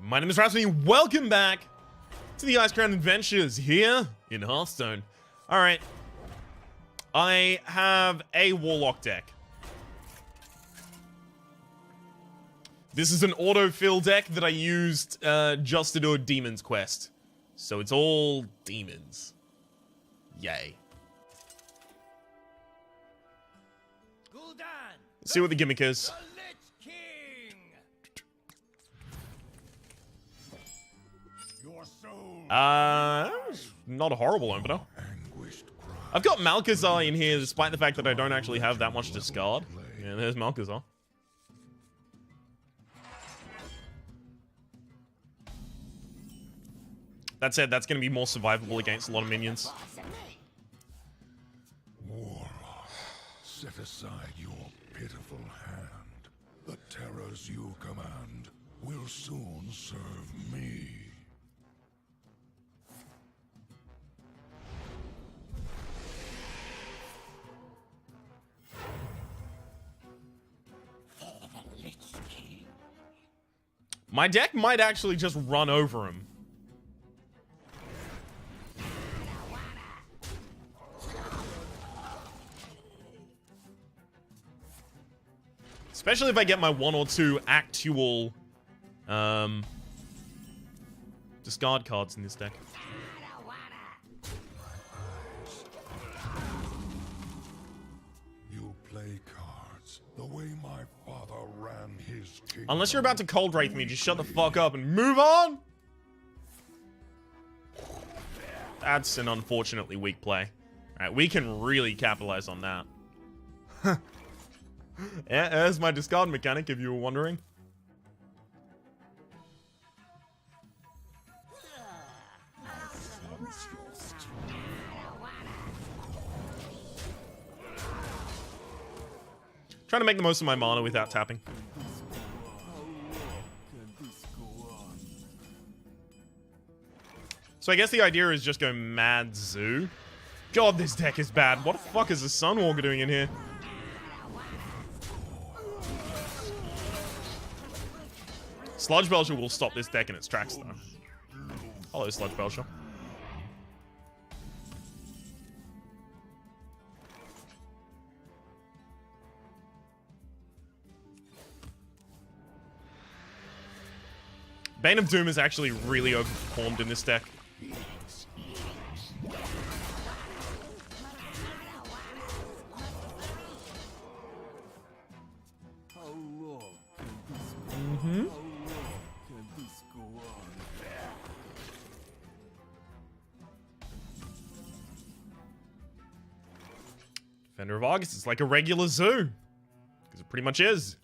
My name is Rhapsody, welcome back to the Ice Crown Adventures here in Hearthstone. Alright, I have a Warlock deck. This is an autofill deck that I used just to do a Demon's Quest. So it's all demons. Yay. Let's see what the gimmick is. Not a horrible opener. I've got Malchezaar in here despite the fact that I don't actually have that much discard. Yeah, there's Malchezaar. That said, that's going to be more survivable against a lot of minions. Warlock, set aside your pitiful hand. The terrors you command will soon serve me. My deck might actually just run over him. Especially if I get my 1 or 2 actual discard cards in this deck. You play cards the way my father ran his kingdom. Unless you're about to Cold Wraith me, just shut the fuck up and move on! That's an unfortunately weak play. Alright, we can really capitalize on that. Yeah, there's my discard mechanic, if you were wondering. Trying to make the most of my mana without tapping. So I guess the idea is just go mad zoo. God, this deck is bad. What the fuck is the Sunwalker doing in here? Sludge Belcher will stop this deck in its tracks, though. Hello, Sludge Belcher. Bane of Doom is actually really overperformed in this deck. Defender of Argus, it's like a regular zoo. Because it pretty much is.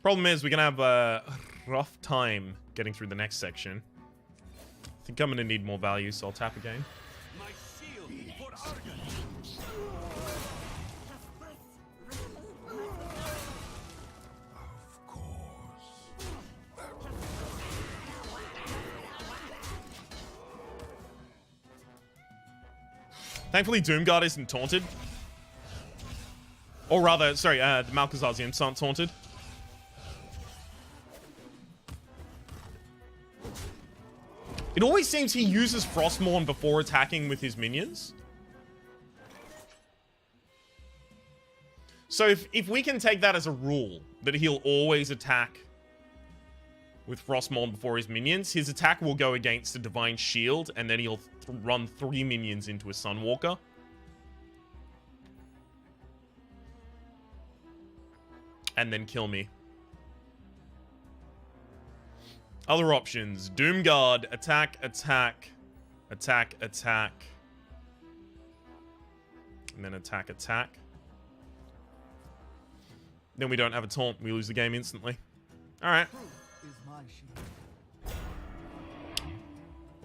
Problem is, we're gonna have a rough time getting through the next section. I think I'm gonna need more value, so I'll tap again. Of course. Thankfully, Doomguard isn't taunted. Or rather, sorry, the Malchezaar's imps aren't taunted. It always seems he uses Frostmourne before attacking with his minions. So if we can take that as a rule, that he'll always attack with Frostmourne before his minions, his attack will go against a Divine Shield, and then he'll run 3 minions into a Sunwalker. And then kill me. Other options. Doomguard, attack, attack, attack, attack. And then attack, attack. Then we don't have a taunt. We lose the game instantly. Alright.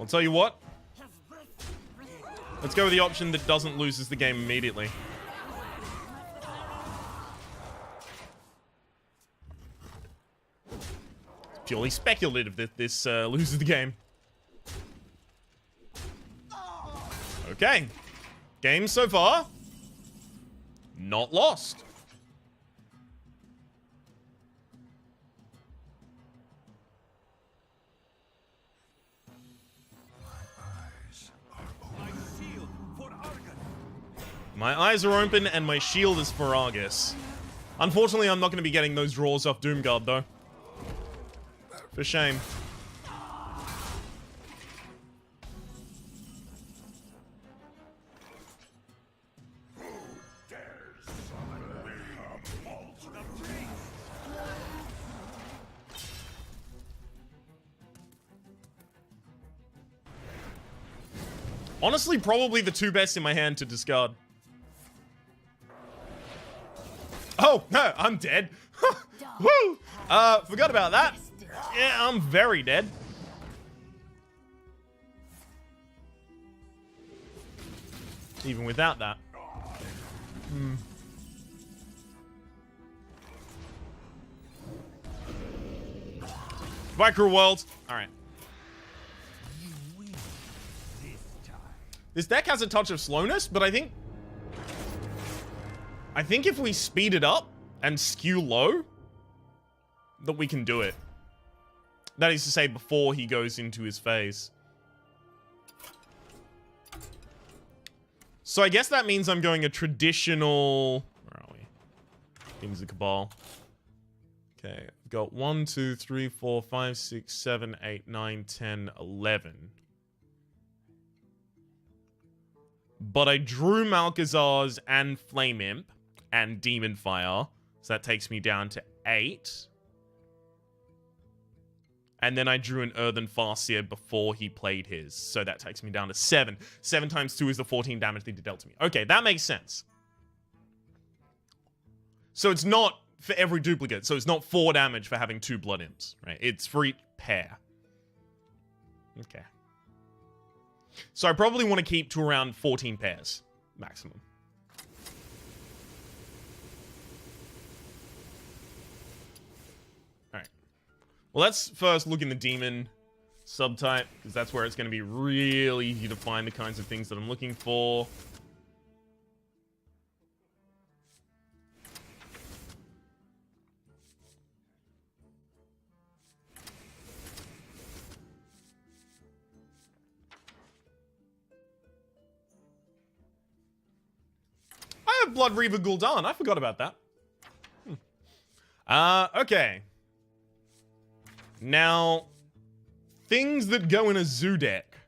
I'll tell you what. Let's go with the option that doesn't loses the game immediately. Purely speculative that this loses the game. Okay. Game so far, not lost. My eyes are open and my shield is Faragus. Unfortunately, I'm not going to be getting those draws off Doomguard, though. For shame. Honestly, probably the two best in my hand to discard. Oh, no, I'm dead. Woo! Forgot about that. Yeah, I'm very dead. Even without that. Micro World. Alright. This deck has a touch of slowness, but I think if we speed it up and skew low, that we can do it. That is to say, before he goes into his phase. So I guess that means I'm going a traditional... Where are we? Kings of Cabal. Okay, I've got 1, 2, 3, 4, 5, 6, 7, 8, 9, 10, 11. But I drew Malchezaar's and Flame Imp and Demon Fire. So that takes me down to 8. And then I drew an Earthen Farseer before he played his. So that takes me down to 7. 7 times 2 is the 14 damage that he dealt to me. Okay, that makes sense. So it's not for every duplicate. So it's not 4 damage for having 2 Blood Imps, right? It's for each pair. Okay. So I probably want to keep to around 14 pairs, maximum. Alright. Well, let's first look in the demon subtype, because that's where it's going to be real easy to find the kinds of things that I'm looking for. I have Blood Reaver Gul'dan. I forgot about that. Okay. Now, things that go in a zoo deck.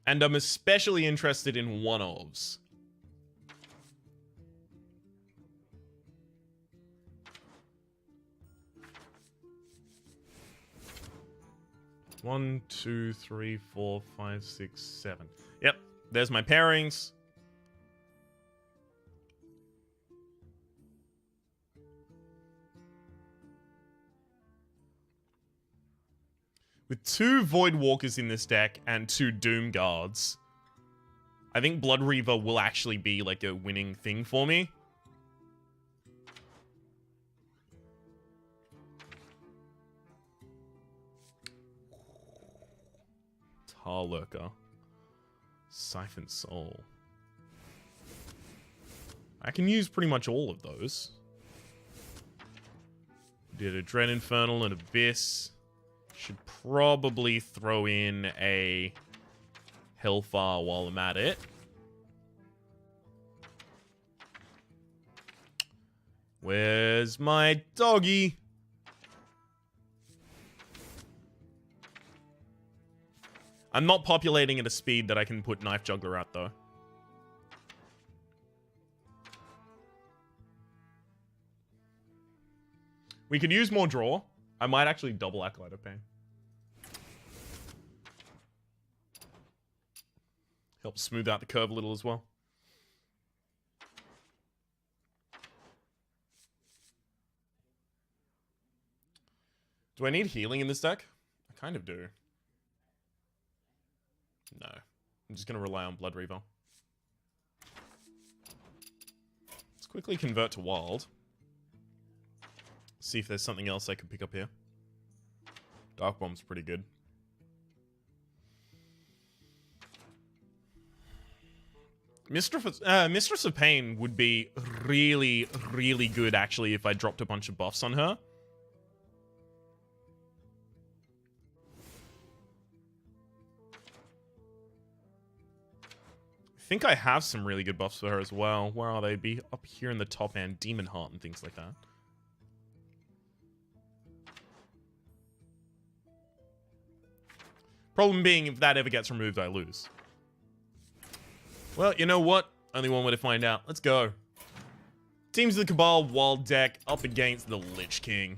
And I'm especially interested in one-ofs. One, two, three, 4, 5, 6, 7. Yep, there's my pairings. With 2 Void Walkers in this deck and 2 Doom Guards, I think Blood Reaver will actually be like a winning thing for me. Tar Lurker. Siphoned Soul. I can use pretty much all of those. Did a Dread Infernal and Abyss. Should probably throw in a Hellfire while I'm at it. Where's my doggy? I'm not populating at a speed that I can put Knife Juggler out, though. We could use more draw. I might actually double Acolyte of Pain. Helps smooth out the curve a little as well. Do I need healing in this deck? I kind of do. No. I'm just going to rely on Blood Reaver. Let's quickly convert to Wild. See if there's something else I could pick up here. Dark Bomb's pretty good. Mistress of Pain would be really, really good, actually, if I dropped a bunch of buffs on her. think I have some really good buffs for her as well. Where are they? Be up here in the top end. Demon Heart and things like that. Problem being, if that ever gets removed, I lose. Well, you know what? Only one way to find out. Let's go. Teams of the Cabal Wild deck up against the Lich King.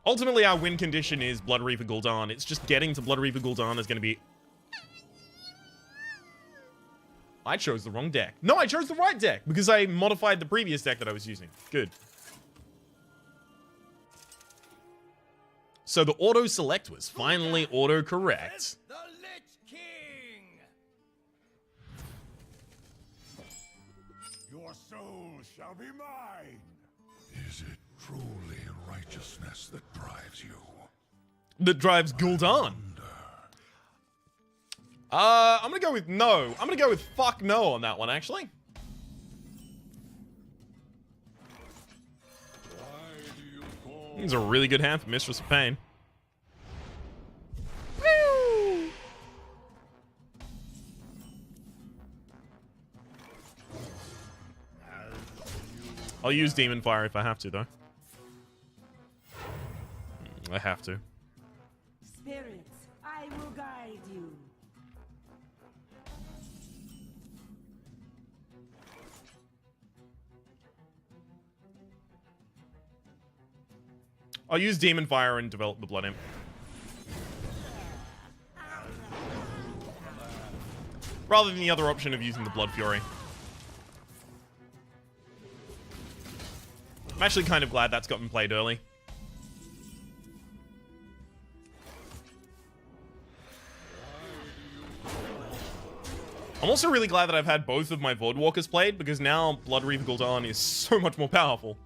Ultimately, our win condition is Blood Reaver Gul'dan. It's just getting to Blood Reaver Gul'dan is going to be... I chose the wrong deck. No, I chose the right deck because I modified the previous deck that I was using. Good. So the auto-select was finally auto-correct. The Lich King! Your soul shall be mine! Is it truly righteousness that drives you? That drives Gul'dan. I'm gonna go with no. I'm gonna go with fuck no on that one, actually. It's a really good hand for Mistress of Pain. Woo! I'll use Demon Fire if I have to, though. I have to. Spirits, I will guide you. I'll use Demon Fire and develop the Blood Imp. Rather than the other option of using the Blood Fury. I'm actually kind of glad that's gotten played early. I'm also really glad that I've had both of my Voidwalkers played, because now Blood Reaver Gul'dan is so much more powerful.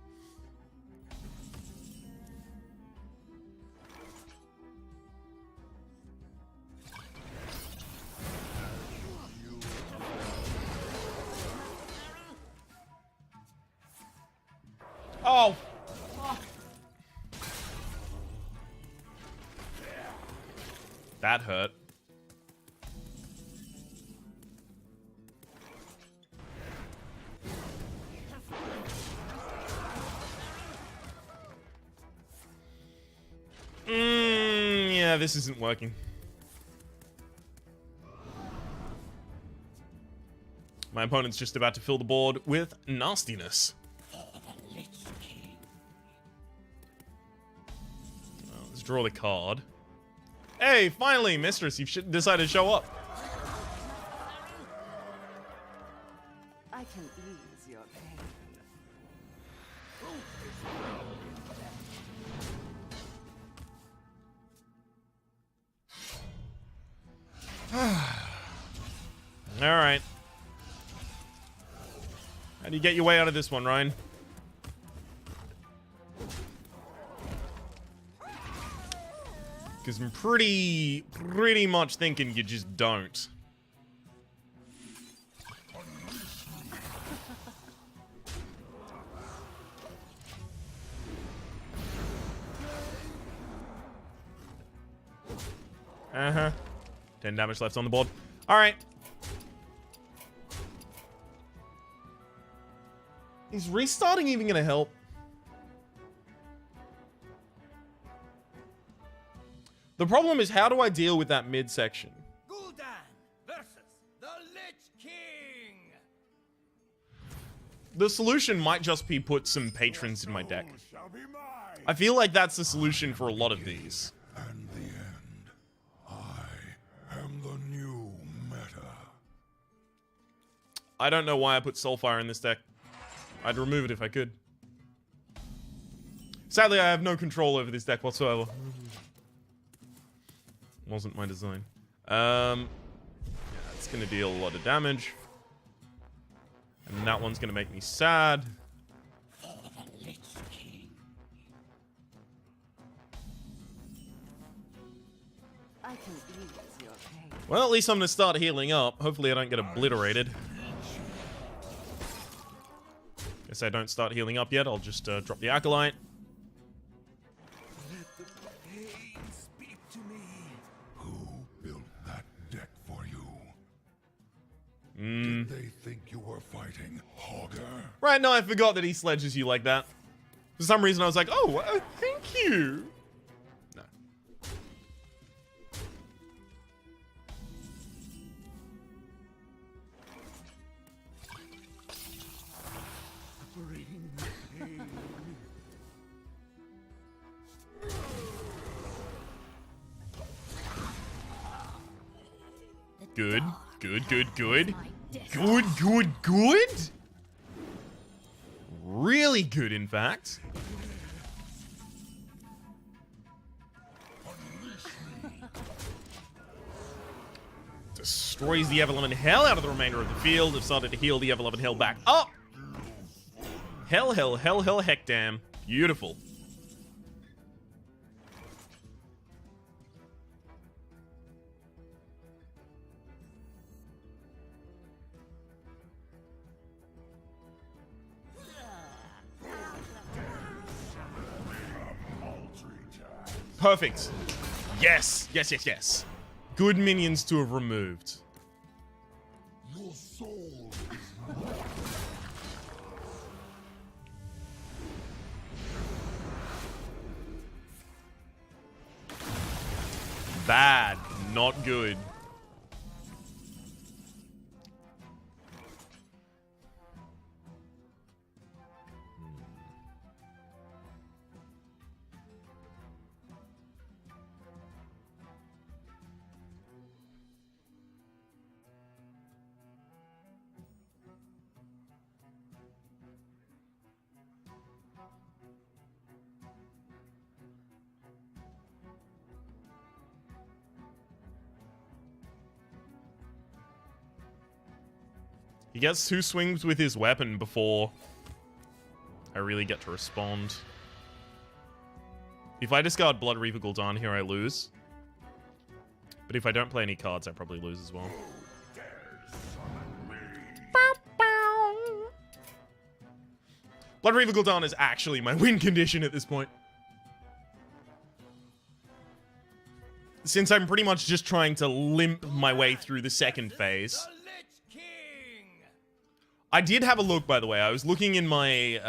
Oh! That hurt. Yeah, this isn't working. My opponent's just about to fill the board with nastiness. Well, let's draw the card. Hey, finally, Mistress, you've decided to show up. I can ease your pain. Alright. How do you get your way out of this one, Ryan? Because I'm pretty much thinking you just don't. Uh-huh. 10 damage left on the board. Alright. Is restarting even gonna help? The problem is, how do I deal with that midsection? Gul'dan versus the Lich King. The solution might just be put some patrons in my deck. Shall be mine. I feel like that's the solution for a lot of these. And the end. I am the new meta. I don't know why I put Soulfire in this deck. I'd remove it if I could. Sadly, I have no control over this deck whatsoever. Wasn't my design. Yeah, it's gonna deal a lot of damage. And that one's gonna make me sad. I can ease your pain. Well, at least I'm gonna start healing up. Hopefully I don't get obliterated. Guess I don't start healing up yet. I'll just drop the Acolyte. Let the pain speak to me. Who built that deck for you? They think you were fighting Hogger. Right, no, I forgot that he sledges you like that. For some reason, I was like, oh, thank you. No. Good, good, good, good. Good, good, good? Really good, in fact. Destroys the Ever-Loving Hell out of the remainder of the field. Have started to heal the Ever-Loving Hell back up. Hell, hell, hell, hell, heck damn. Beautiful. Perfect. Yes, yes, yes, yes. Good minions to have removed. Your soul Bad, not good. He gets 2 swings with his weapon before I really get to respond. If I discard Blood Reaver Gul'dan here, I lose. But if I don't play any cards, I probably lose as well. Blood Reaver Gul'dan is actually my win condition at this point. Since I'm pretty much just trying to limp my way through the second phase. The Lich King! I did have a look, by the way. I was looking in my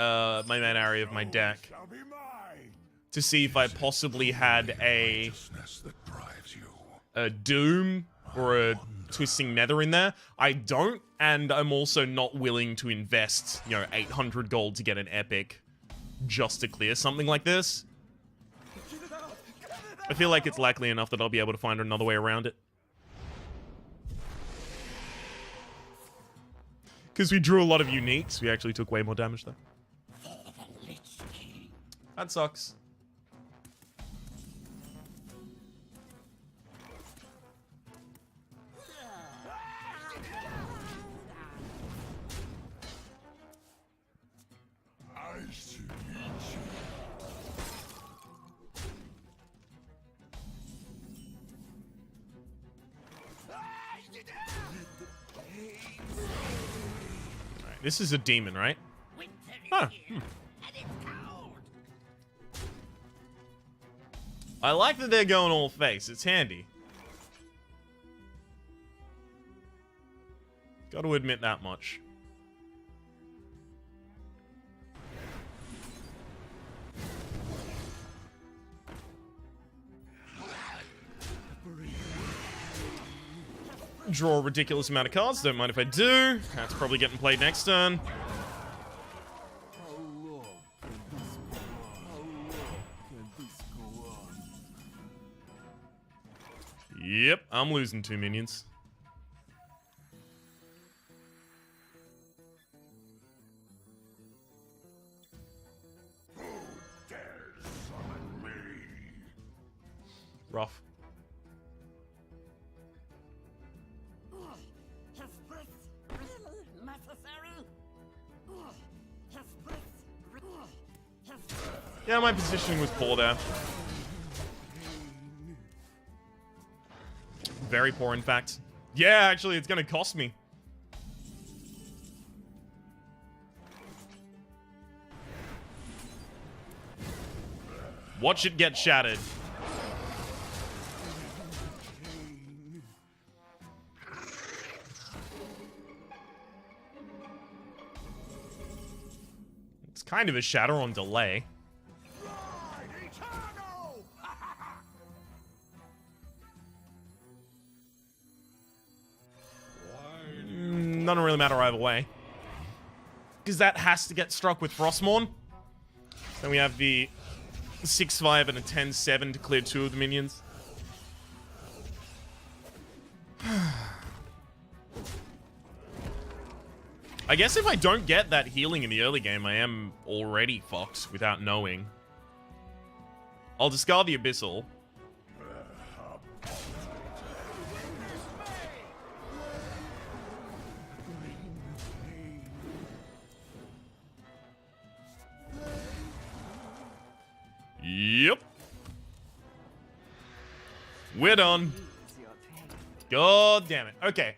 my main area of my deck shall be mine. to see if I possibly had a Righteousness that drives you. Doom or a Twisting Nether in there. I don't, and I'm also not willing to invest, 800 gold to get an epic just to clear something like this. I feel like it's likely enough that I'll be able to find another way around it. Because we drew a lot of uniques, we actually took way more damage though. That sucks. I see you. Alright, this is a demon, right? Huh. I like that they're going all face. It's handy. Got to admit that much. Draw a ridiculous amount of cards. Don't mind if I do. That's probably getting played next turn. Yep, I'm losing 2 minions. Who dares summon me? Rough. Is this really necessary? Is this Yeah, my positioning was poor there. Very poor, in fact. Yeah, actually, it's gonna cost me. Watch it get shattered. It's kind of a shatter on delay. Doesn't really matter either way. Because that has to get struck with Frostmourne. Then we have the 6-5 and a 10-7 to clear 2 of the minions. I guess if I don't get that healing in the early game, I am already fucked without knowing. I'll discard the Abyssal. Yep. We're done. God damn it. Okay.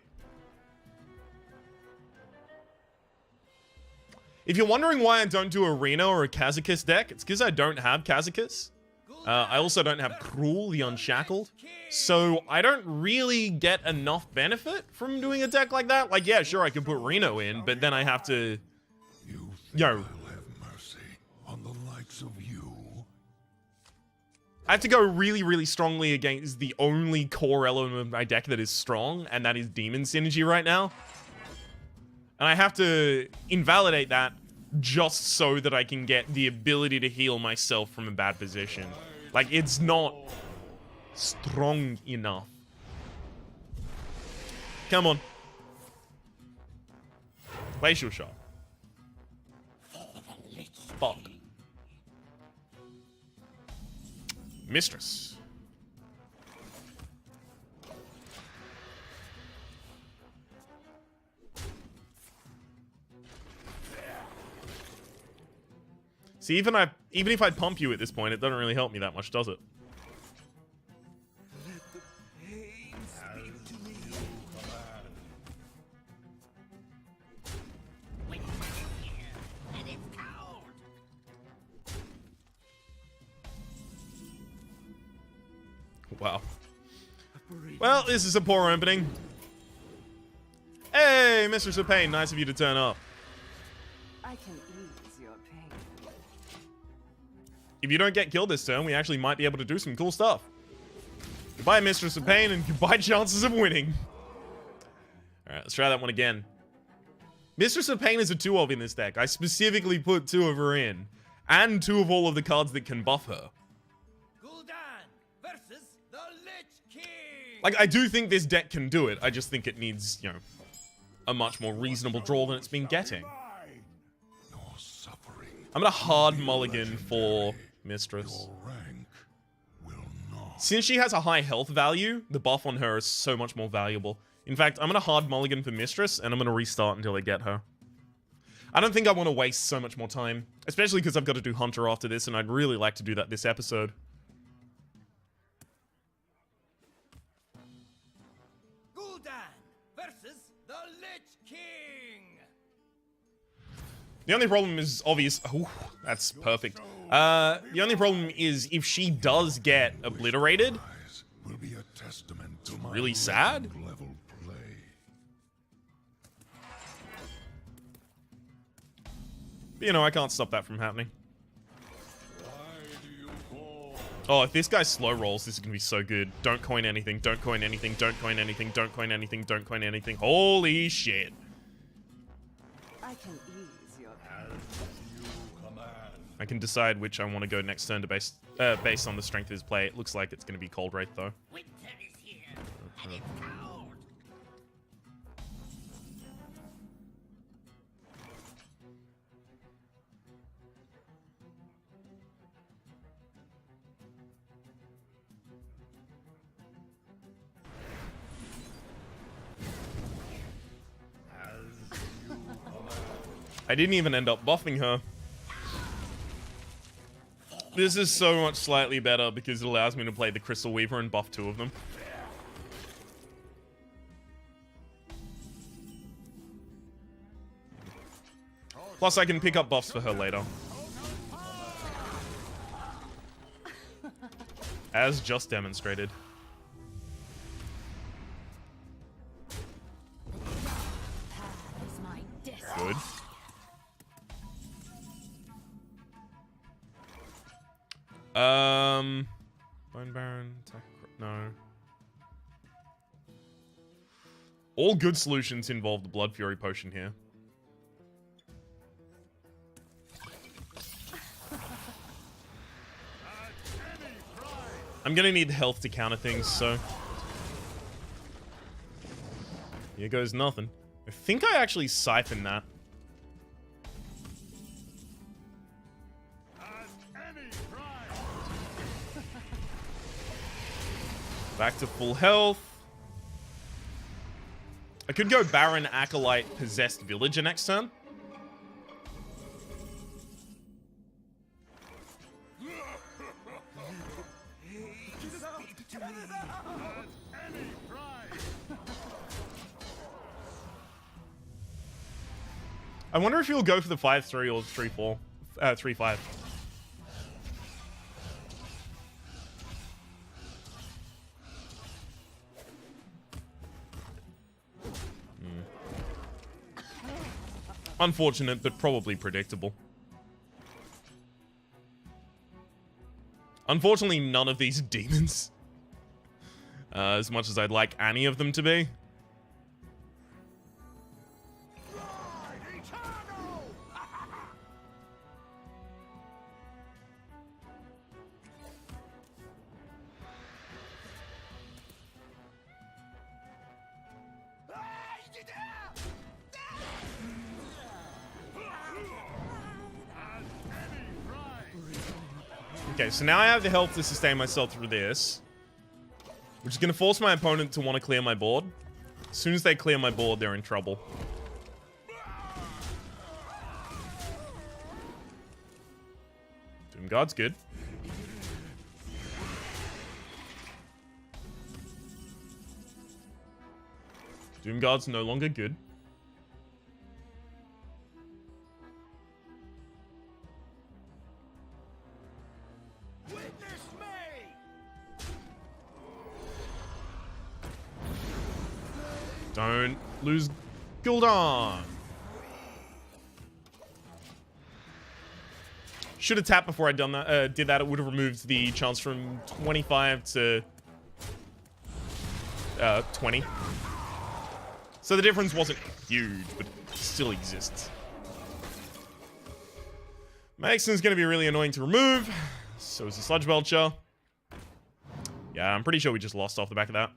If you're wondering why I don't do Arena or a Kazakus deck, it's because I don't have Kazakus. I also don't have Cruel, the Unshackled. So I don't really get enough benefit from doing a deck like that. Like, yeah, sure, I could put Reno in, but then I have to... Yo. I have to go really, really strongly against the only core element of my deck that is strong, and that is Demon Synergy right now. And I have to invalidate that just so that I can get the ability to heal myself from a bad position. Like, it's not strong enough. Come on. Glacial Shot. Fuck. Mistress. See, even if I pump you at this point, it doesn't really help me that much, does it? Wow. Well, this is a poor opening. Hey, Mistress of Pain, nice of you to turn up. I can ease your pain. If you don't get killed this turn, we actually might be able to do some cool stuff. Goodbye, Mistress of Pain, and goodbye chances of winning. Alright, let's try that one again. Mistress of Pain is a 2-of in this deck. I specifically put 2 of her in. And 2 of all of the cards that can buff her. Like, I do think this deck can do it. I just think it needs, you know, a much more reasonable draw than it's been getting. I'm gonna hard mulligan for Mistress. Since she has a high health value, the buff on her is so much more valuable. In fact, I'm gonna hard mulligan for Mistress, and I'm gonna restart until I get her. I don't think I want to waste so much more time, especially because I've got to do Hunter after this, and I'd really like to do that this episode. The only problem is obvious. Oh, that's perfect. The only problem is if she does get obliterated, it's really sad. But, you know, I can't stop that from happening. Oh, if this guy slow rolls, this is gonna be so good. Don't coin anything, don't coin anything, don't coin anything, don't coin anything, don't coin anything. Holy shit. I can ease your pain. I can decide which I want to go next turn to based on the strength of his play. It looks like it's going to be Cold Wraith, though. Winter is here, and it's cold. I didn't even end up buffing her. This is so much slightly better because it allows me to play the Crystal Weaver and buff 2 of them. Plus, I can pick up buffs for her later. As just demonstrated. Good. Bone Baron, no. All good solutions involve the Blood Fury potion here. I'm gonna need health to counter things, so... Here goes nothing. I think I actually siphoned that. Back to full health. I could go Baron, Acolyte, Possessed Villager next turn. I wonder if he'll go for the 5-3 or 3-4. 3-5. Unfortunate, but probably predictable. Unfortunately, none of these are demons. As much as I'd like any of them to be. Okay, so now I have the health to sustain myself through this, which is going to force my opponent to want to clear my board. As soon as they clear my board, they're in trouble. Doomguard's good. Doomguard's no longer good. Don't lose Gul'dan. Should have tapped before I'd done that. Did that, it would have removed the chance from 25 to 20. So the difference wasn't huge, but it still exists. Maxon's going to be really annoying to remove. So is the Sludge Belcher. Yeah, I'm pretty sure we just lost off the back of that.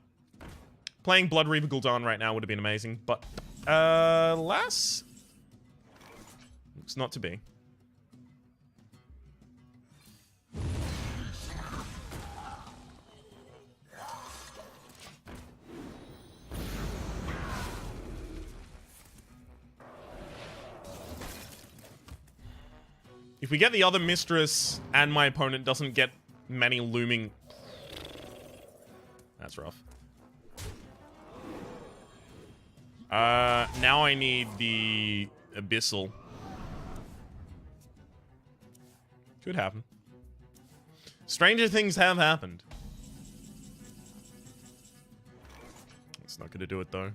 Playing Blood Reaver Gul'dan right now would have been amazing, but alas, looks not to be. If we get the other Mistress and my opponent doesn't get many looming... That's rough. Now I need the Abyssal. Could happen. Stranger things have happened. It's not gonna do it though.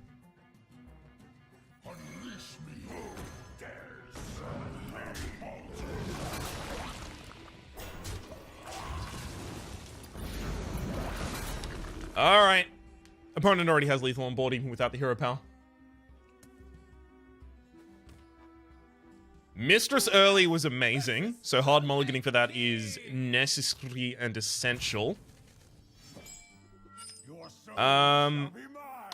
Alright. Opponent already has lethal on board even without the hero power. Mistress early was amazing, so hard mulliganing for that is necessary and essential.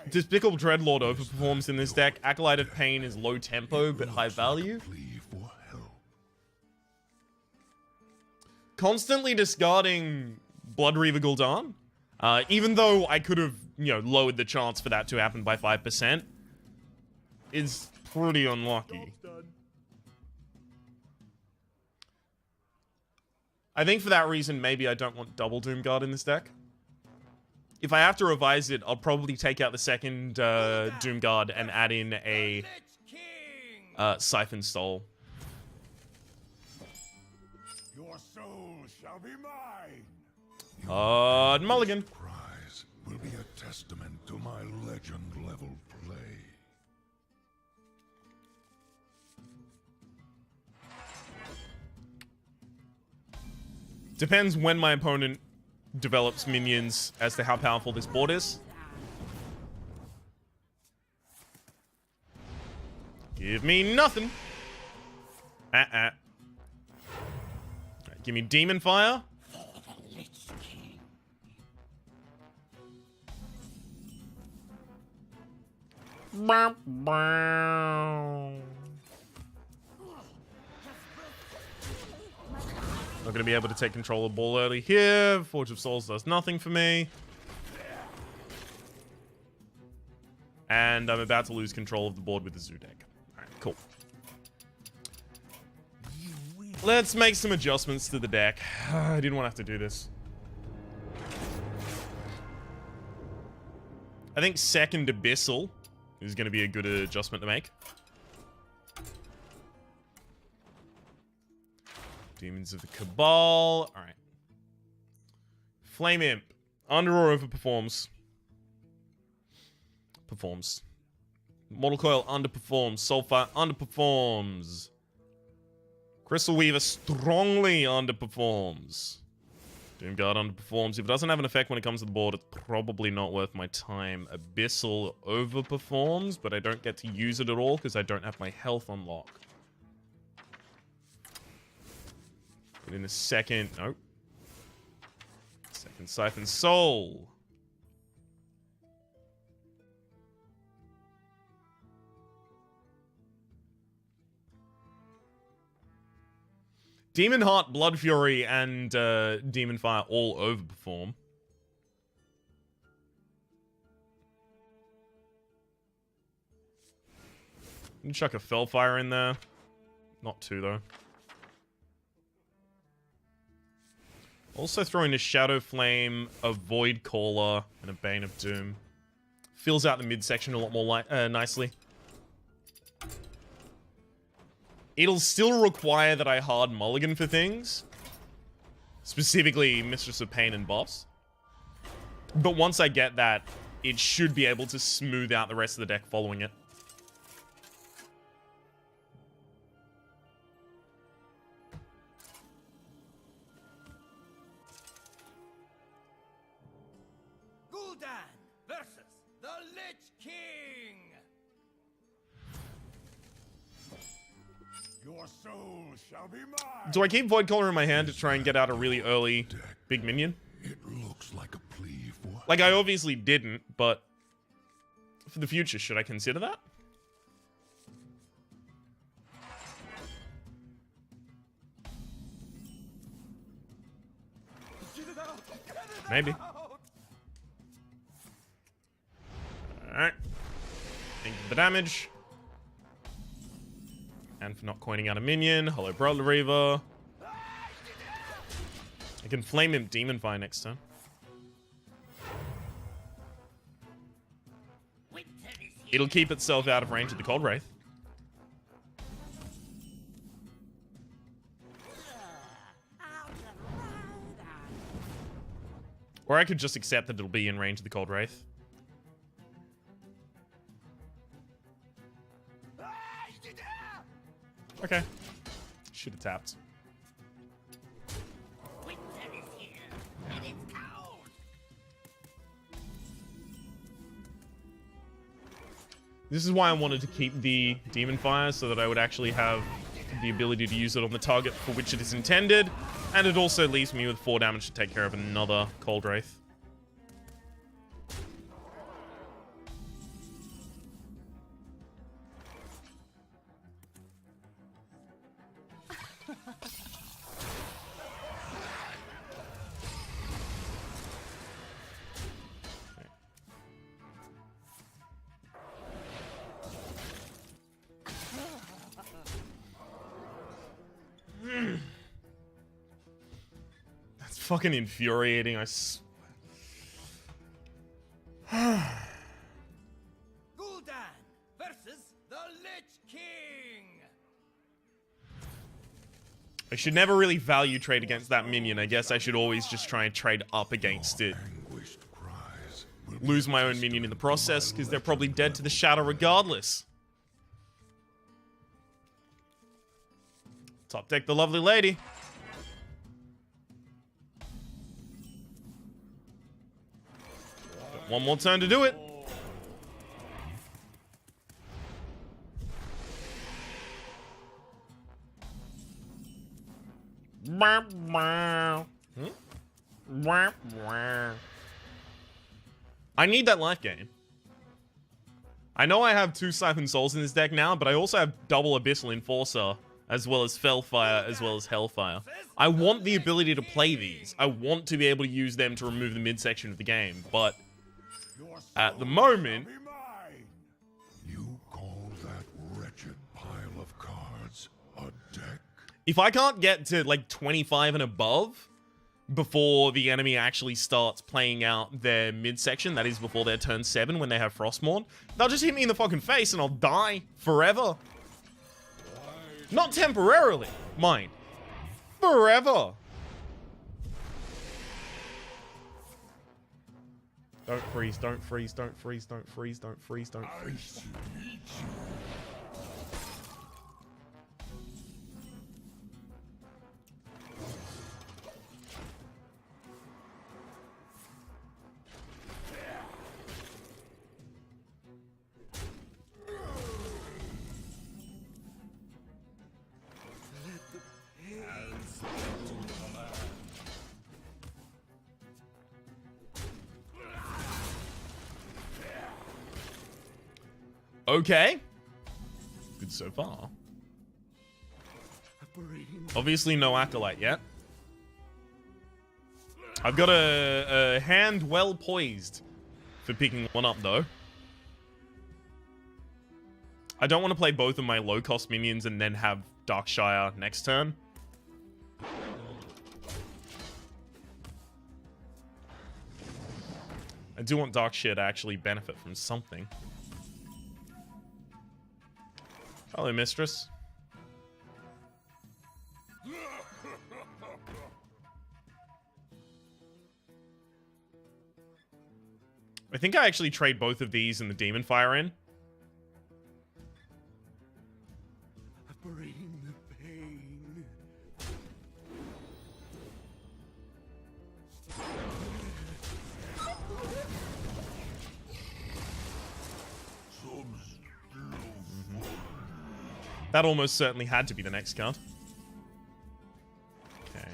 Despicable Dreadlord overperforms in this deck. Acolyte of Pain is low tempo but high value. Constantly discarding Blood Reaver Gul'dan, even though I could have, you know, lowered the chance for that to happen by 5%, is pretty unlucky. I think for that reason, maybe I don't want double Doomguard in this deck. If I have to revise it, I'll probably take out the second Doomguard and add in a Siphon Soul. Your soul shall be mine. Mulligan. Prize will be a testament to my legend-level play. Depends when my opponent develops minions as to how powerful this board is. Give me nothing. Right, give me Demon Fire. Lich King. Bow, bow. Not gonna be able to take control of the ball early here. Forge of Souls does nothing for me. And I'm about to lose control of the board with the Zoo deck. Alright, cool. Let's make some adjustments to the deck. I didn't want to have to do this. I think second Abyssal is going to be a good adjustment to make. Demons of the Cabal. Alright. Flame Imp. Under or overperforms. Performs. Mortal Coil underperforms. Soulfire underperforms. Crystal Weaver strongly underperforms. Doomguard underperforms. If it doesn't have an effect when it comes to the board, it's probably not worth my time. Abyssal overperforms, but I don't get to use it at all because I don't have my health unlocked. But in a second... Nope. Second Siphon Soul. Demon Heart, Blood Fury, and Demon Fire all overperform. You can chuck a Fellfire in there. Not two, though. Also throw in a Shadow Flame, a Void Caller, and a Bane of Doom. Fills out the midsection a lot more nicely. It'll still require that I hard mulligan for things. Specifically, Mistress of Pain and Boss. But once I get that, it should be able to smooth out the rest of the deck following it. Gul'dan versus the Lich King. Your soul shall be mine. Do I keep Void Caller in my hand to try and get out a really early big minion? It looks like a plea for... Like, I obviously didn't, but for the future, should I consider that? Maybe. Alright. Thank you for the damage. And for not coining out a minion. Hollow Brother Reaver. I can Flame Imp Demon Fire next turn. It'll keep itself out of range of the Cold Wraith. Or I could just accept that it'll be in range of the Cold Wraith. Okay. Should have tapped. Winter is here, and it's cold. This is why I wanted to keep the Demon Fire, so that I would actually have the ability to use it on the target for which it is intended. And it also leaves me with 4 damage to take care of another Cold Wraith. That's fucking infuriating. Gul'dan versus the Lich King. I should never really value trade against that minion. I guess I should always just try and trade up against it. Anguished cries will be Lose my own minion in the process, because they're probably dead to the shadow regardless. Top deck the lovely lady. One more turn to do it. I need that life gain. I know I have 2 Siphon Souls in this deck now, but I also have double Abyssal Enforcer, as well as Fellfire, as well as Hellfire. I want the ability to play these. I want to be able to use them to remove the midsection of the game, but at the moment... You call that wretched pile of cards a deck? If I can't get to like 25 and above before the enemy actually starts playing out their midsection, that is before their turn 7 when they have Frostmourne, they'll just hit me in the fucking face and I'll die forever. Not temporarily, mind. Forever. Don't freeze, don't freeze, don't freeze, don't freeze, don't freeze, don't freeze. Okay. Good so far. Obviously no Acolyte yet. I've got a hand well poised for picking one up though. I don't want to play both of my low cost minions and then have Darkshire next turn. I do want Darkshire to actually benefit from something. Hello, mistress. I think I actually trade both of these and the Demon Fire in. Bring the pain. That almost certainly had to be the next card. Okay.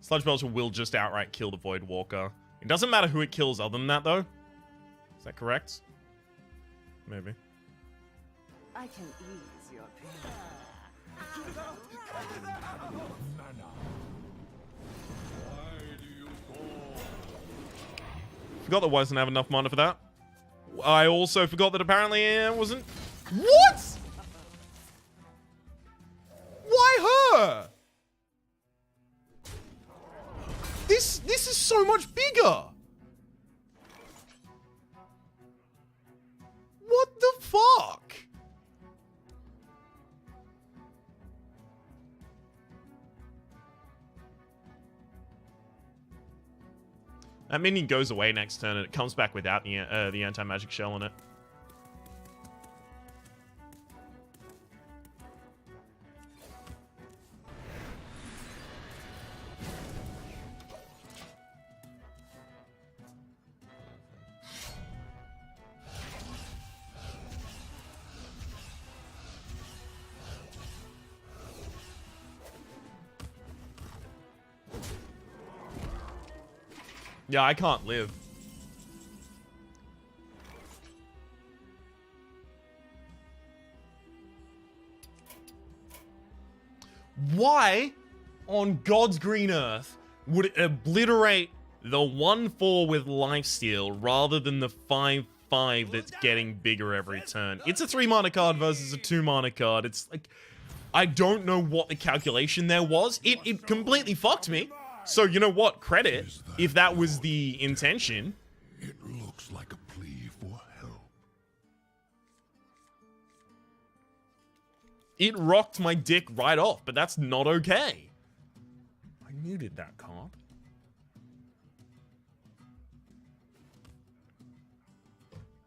Sludge Belcher will just outright kill the Void Walker. It doesn't matter who it kills other than that, though. Is that correct? Maybe. I can ease your pain. Forgot that wasn't have enough mana for that. I also forgot that apparently it wasn't... What? Why her? This is so much bigger. What the fuck? That minion goes away next turn and it comes back without the anti-magic shell on it. Yeah, I can't live. Why on God's green earth would it obliterate the 1/4 with lifesteal rather than the 5/5 that's getting bigger every turn? It's a 3 mana card versus a 2 mana card. It's like, I don't know what the calculation there was. It completely fucked me. So, you know what? Credit, if that was the intention. It looks like a plea for help. It rocked my dick right off, but that's not okay. I needed that card.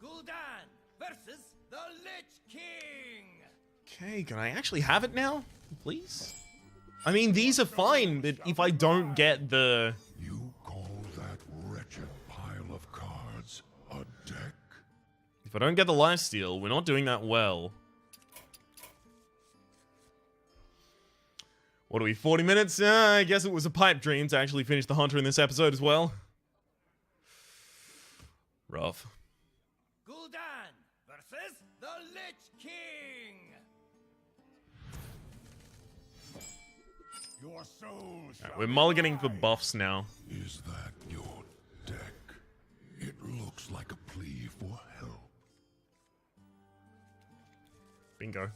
Gul'dan versus the Lich King. Okay, can I actually have it now? Please? I mean, these are fine, but if I don't get the... You call that wretched pile I don't get the lifesteal, we're not doing that well. What are we, 40 minutes? I guess it was a pipe dream to actually finish the Hunter in this episode as well. Rough. Gul'dan versus the Lich King. Your soul shall We're mulliganing for buffs now. Is that your deck? It looks like a plea for help. Bingo.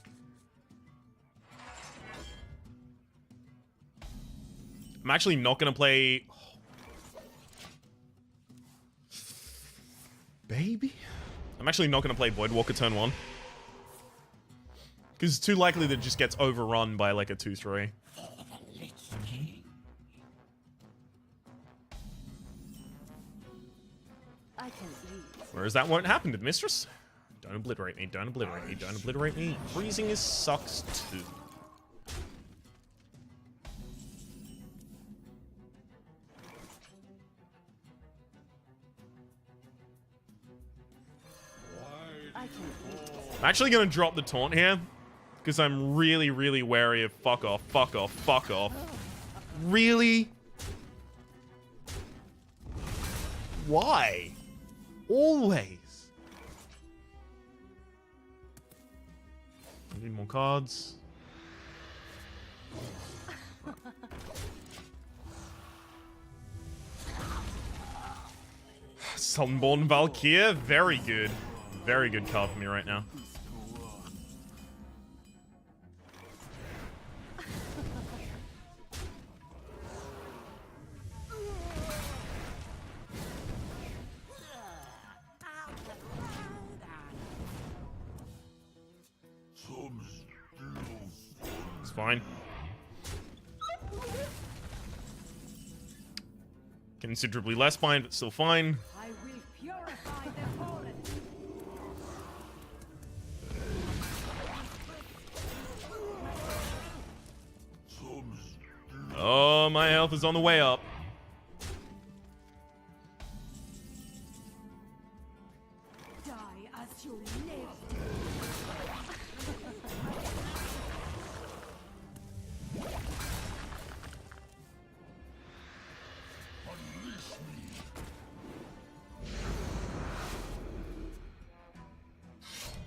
I'm actually not going to play... Baby? I'm actually not going to play Voidwalker turn 1. Because it's too likely that it just gets overrun by like a 2-3. Whereas that won't happen to the Mistress. Don't obliterate me, don't obliterate me, don't obliterate me. Freezing is sucks too. I'm actually going to drop the taunt here. Because I'm really, really wary of fuck off, fuck off, fuck off. Really? Why? Always. I need more cards. Sunborn Valkyr, very good. Very good card for me right now. It's fine. Considerably less fine, but still fine. I will purify the fallen. Oh, my health is on the way up. Die as you live.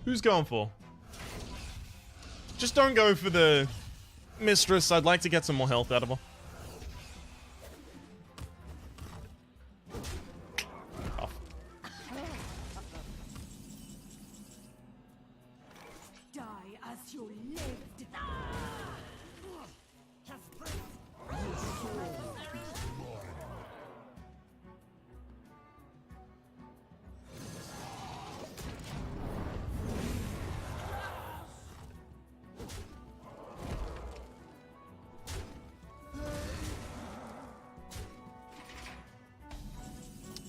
Who's going for? Just don't go for the Mistress. I'd like to get some more health out of her. Oh. Die as you lived.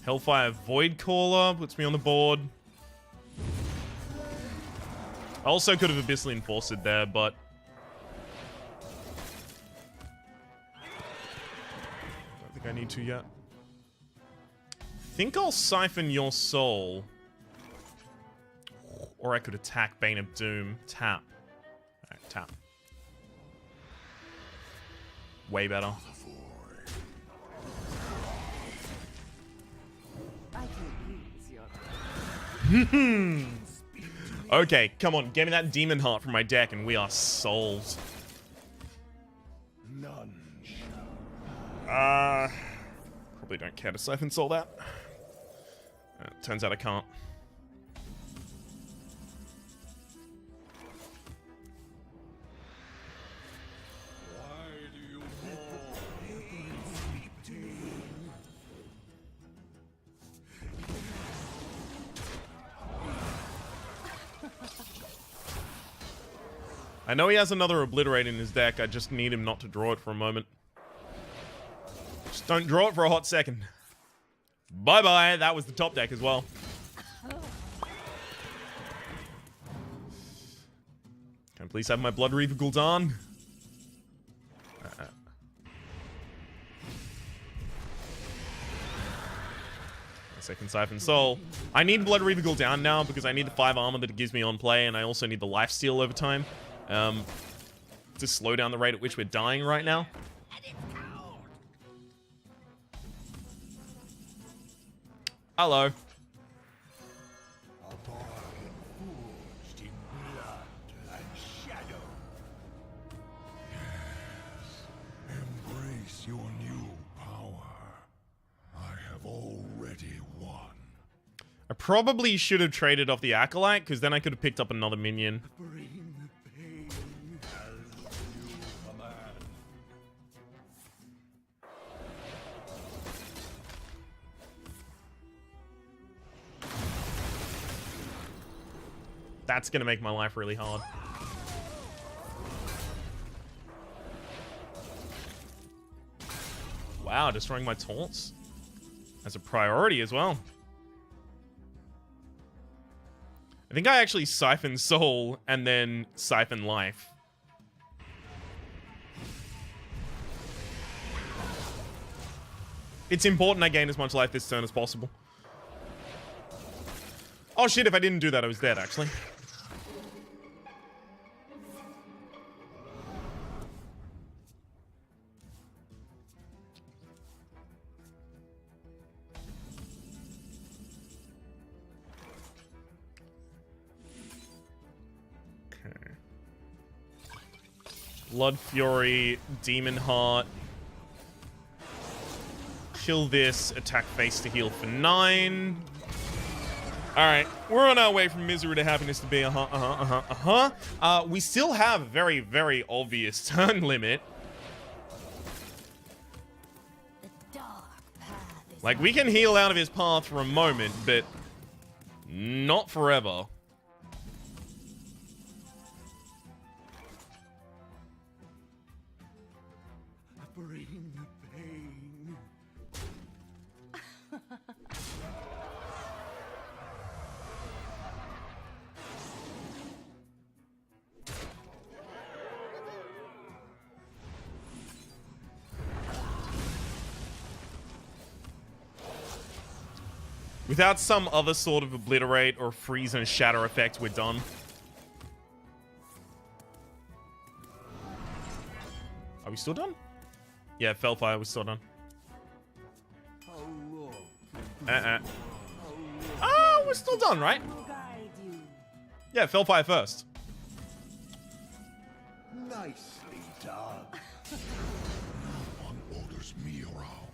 Hellfire Void Caller puts me on the board. I also could have Abyssal Enforced there, but I don't think I need to yet. Think I'll Siphon Your Soul. Or I could attack Bane of Doom. Tap. Alright, tap. Way better. Okay, come on, get me that demon heart from my deck and we are sold. None Probably don't care to Siphon Soul that. Turns out I can't. I know he has another Obliterate in his deck, I just need him not to draw it for a moment. Just don't draw it for a hot second. Bye-bye, that was the top deck as well. Can I please have my Blood Reaver Gul'dan? Second Siphon Soul. I need Blood Reaver Gul'dan now because I need the 5 armor that it gives me on play, and I also need the lifesteal over time to slow down the rate at which we're dying right now. Hello. A bargain forged in blood and shadow. Yes, embrace your new power. I have already won. I probably should have traded off the Acolyte, because then I could have picked up another minion. Bring the pain as you command. That's going to make my life really hard. Wow, destroying my taunts as a priority as well. I think I actually siphon soul and then siphon life. It's important I gain as much life this turn as possible. Oh shit, if I didn't do that, I was dead, actually. Blood Fury, Demon Heart. Kill this, attack face to heal for 9. Alright, we're on our way from misery to happiness to be we still have a very, very obvious turn limit. Like, we can heal out of his path for a moment, but not forever. Bring the pain. Without some other sort of obliterate or freeze and shatter effect, we're done. Are we still done? Yeah, Felfire was still done. Oh, we're still done, right? Yeah, Felfire first. Nicely done. No one orders me around.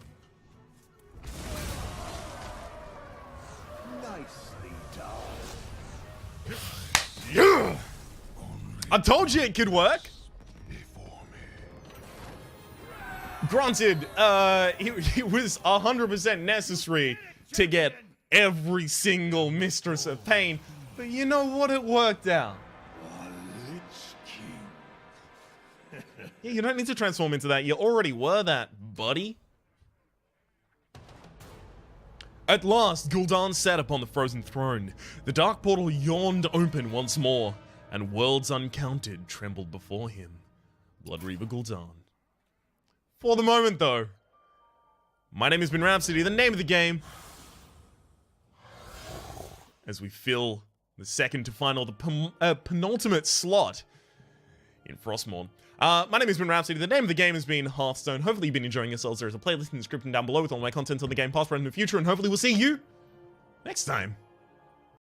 Nicely done. Yeah! I told you it could work! Before me. Granted, it was 100% necessary to get every single Mistress of Pain, but you know what? It worked out. Lich King. Yeah, you don't need to transform into that. You already were that, buddy. At last, Gul'dan sat upon the frozen throne. The dark portal yawned open once more, and worlds uncounted trembled before him. Blood Reaver Gul'dan. For the moment, though, my name has been Rhapsody, the name of the game. As we fill the second to final, the penultimate slot in Frostmourne. My name has been Rhapsody, the name of the game has been Hearthstone. Hopefully you've been enjoying yourselves. There is a playlist in the description down below with all my content on the game, past, present, and future, and hopefully we'll see you next time.